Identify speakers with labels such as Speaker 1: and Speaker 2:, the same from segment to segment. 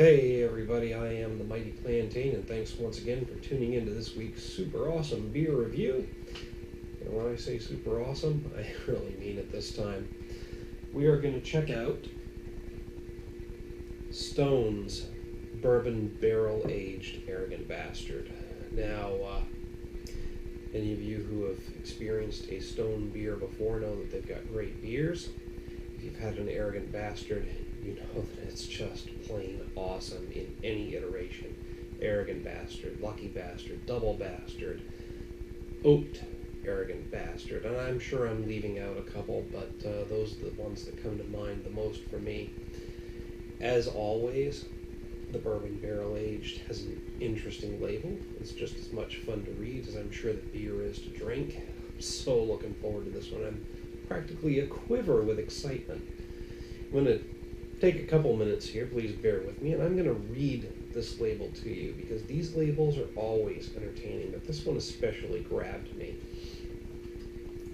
Speaker 1: Hey everybody, I am the Mighty Plantain, and thanks once again for tuning into this week's super awesome beer review. And when I say super awesome, I really mean it this time. We are going to check out Stone's Bourbon Barrel Aged Arrogant Bastard. Now, any of you who have experienced a Stone beer before know that they've got great beers. If you've had an Arrogant Bastard, you know that it's just plain awesome in any iteration. Arrogant Bastard, Lucky Bastard, Double Bastard, Oaked Arrogant Bastard, and I'm sure I'm leaving out a couple, but those are the ones that come to mind the most for me. As always, the Bourbon Barrel Aged has an interesting label. It's just as much fun to read as I'm sure the beer is to drink. I'm so looking forward to this one. I'm practically a quiver with excitement. I'm going to take a couple minutes here, please bear with me, and I'm going to read this label to you because these labels are always entertaining, but this one especially grabbed me.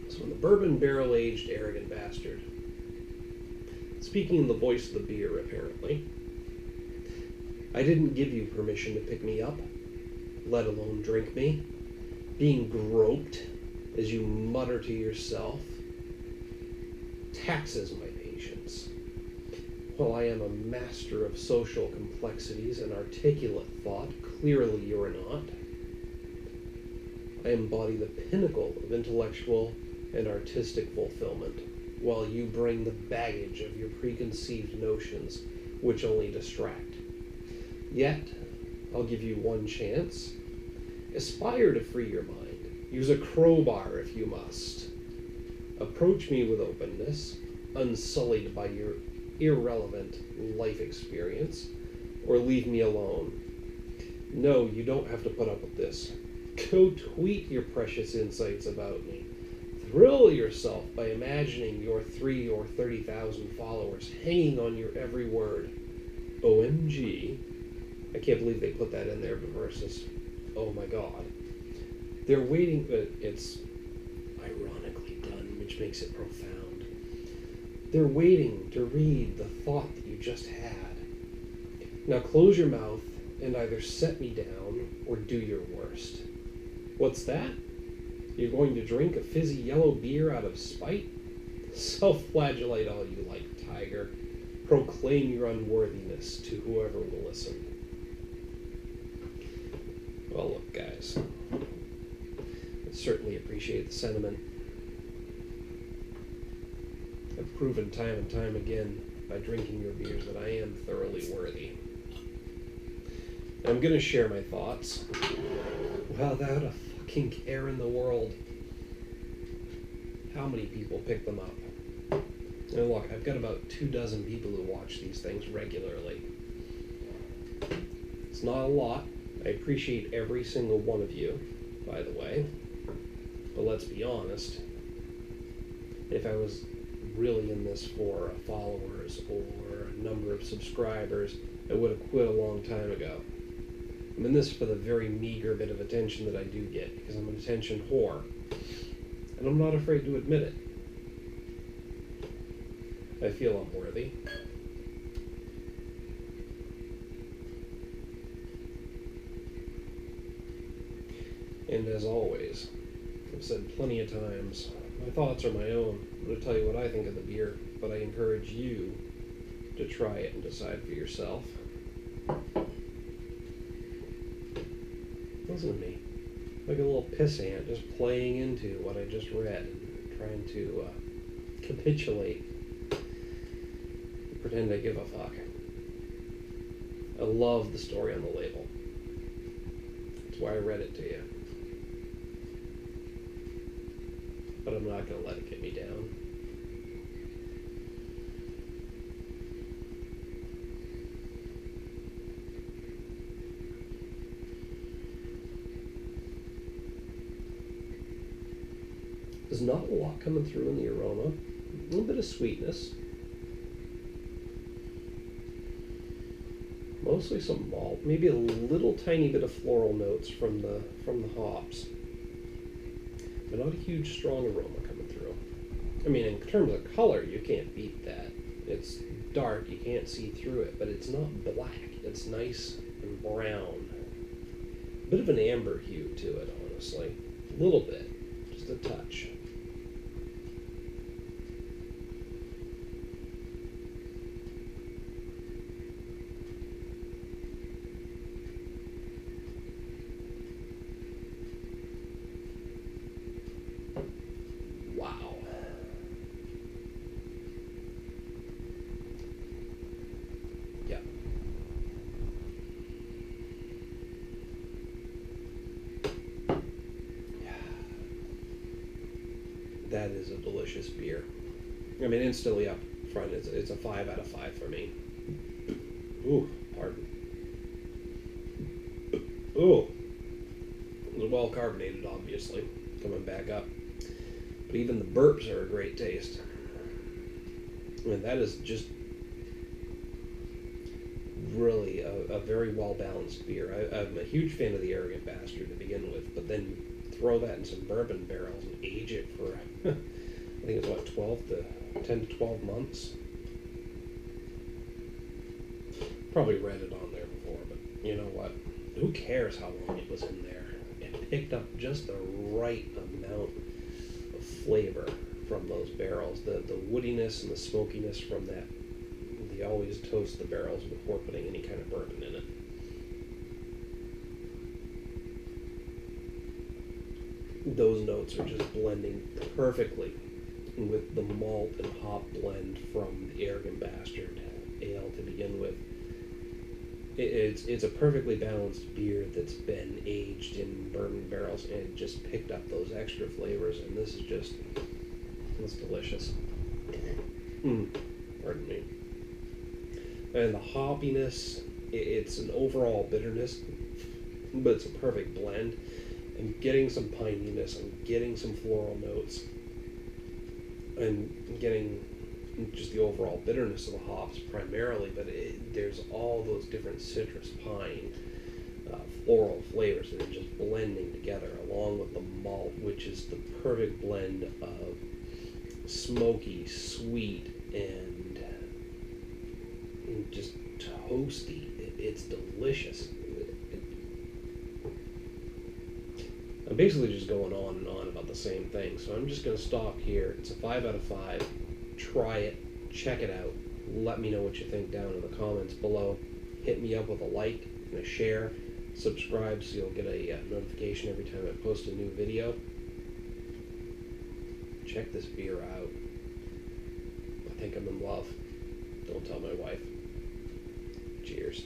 Speaker 1: So in the Bourbon Barrel Aged Arrogant Bastard, speaking in the voice of the beer apparently, I didn't give you permission to pick me up, let alone drink me. Being groped as you mutter to yourself taxes my patience. While I am a master of social complexities and articulate thought, clearly you are not. I embody the pinnacle of intellectual and artistic fulfillment, while you bring the baggage of your preconceived notions, which only distract. Yet, I'll give you one chance. Aspire to free your mind. Use a crowbar if you must. Approach me with openness, unsullied by your irrelevant life experience, or leave me alone. No, you don't have to put up with this. Go tweet your precious insights about me. Thrill yourself by imagining your 3 or 30,000 followers hanging on your every word. OMG. I can't believe they put that in there versus, oh my god. They're waiting, but it's ironically done, which makes it profound. They're waiting to read the thought that you just had. Now close your mouth and either set me down or do your worst. What's that? You're going to drink a fizzy yellow beer out of spite? Self-flagellate all you like, tiger. Proclaim your unworthiness to whoever will listen. Well, look, guys. I certainly appreciate the sentiment. I've proven time and time again by drinking your beers that I am thoroughly worthy. I'm going to share my thoughts without a fucking care in the world. How many people pick them up? And look, I've got about 24 people who watch these things regularly. It's not a lot. I appreciate every single one of you, by the way. But let's be honest. If I was really in this for followers or a number of subscribers, I would have quit a long time ago. I'm in this for the very meager bit of attention that I do get, because I'm an attention whore, and I'm not afraid to admit it. I feel I'm worthy. And as always, I've said plenty of times, my thoughts are my own. I'm going to tell you what I think of the beer, but I encourage you to try it and decide for yourself. Listen to me. Like a little pissant just playing into what I just read and trying to capitulate and pretend I give a fuck. I love the story on the label. That's why I read it to you. But I'm not going to let it get me down. There's not a lot coming through in the aroma. A little bit of sweetness. Mostly some malt. Maybe a little tiny bit of floral notes from the hops. But not a huge strong aroma coming through. I mean, in terms of color, you can't beat that. It's dark, you can't see through it, but it's not black. It's nice and brown. A bit of an amber hue to it, honestly. A little bit. Just a touch. Wow. Yeah. That is a delicious beer. I mean, instantly up front, it's a 5 out of 5 for me. Ooh, pardon. Ooh. It was well carbonated, obviously, coming back up. But even the burps are a great taste. I mean, that is just really a very well-balanced beer. I'm a huge fan of the Arrogant Bastard to begin with, but then you throw that in some bourbon barrels and age it for, I think it's what, 10 to 12 months? Probably read it on there before, but you know what? Who cares how long it was in there? It picked up just the right amount of flavor from those barrels. The woodiness and the smokiness from that. They always toast the barrels before putting any kind of bourbon in it. Those notes are just blending perfectly with the malt and hop blend from the Arrogant Bastard ale to begin with. It's a perfectly balanced beer that's been aged in bourbon barrels and just picked up those extra flavors, and this is just, it's delicious. Pardon me. And the hoppiness, it's an overall bitterness, but it's a perfect blend. I'm getting some pininess, I'm getting some floral notes, and getting just the overall bitterness of the hops primarily, but there's all those different citrus, pine, floral flavors that are just blending together along with the malt, which is the perfect blend of smoky, sweet, and just toasty. It's delicious. I'm basically just going on and on about the same thing, so I'm just going to stop here. It's a 5 out of 5. Try it, check it out, let me know what you think down in the comments below. Hit me up with a like and a share, subscribe so you'll get a notification every time I post a new video. Check this beer out. I think I'm in love. Don't tell my wife. Cheers.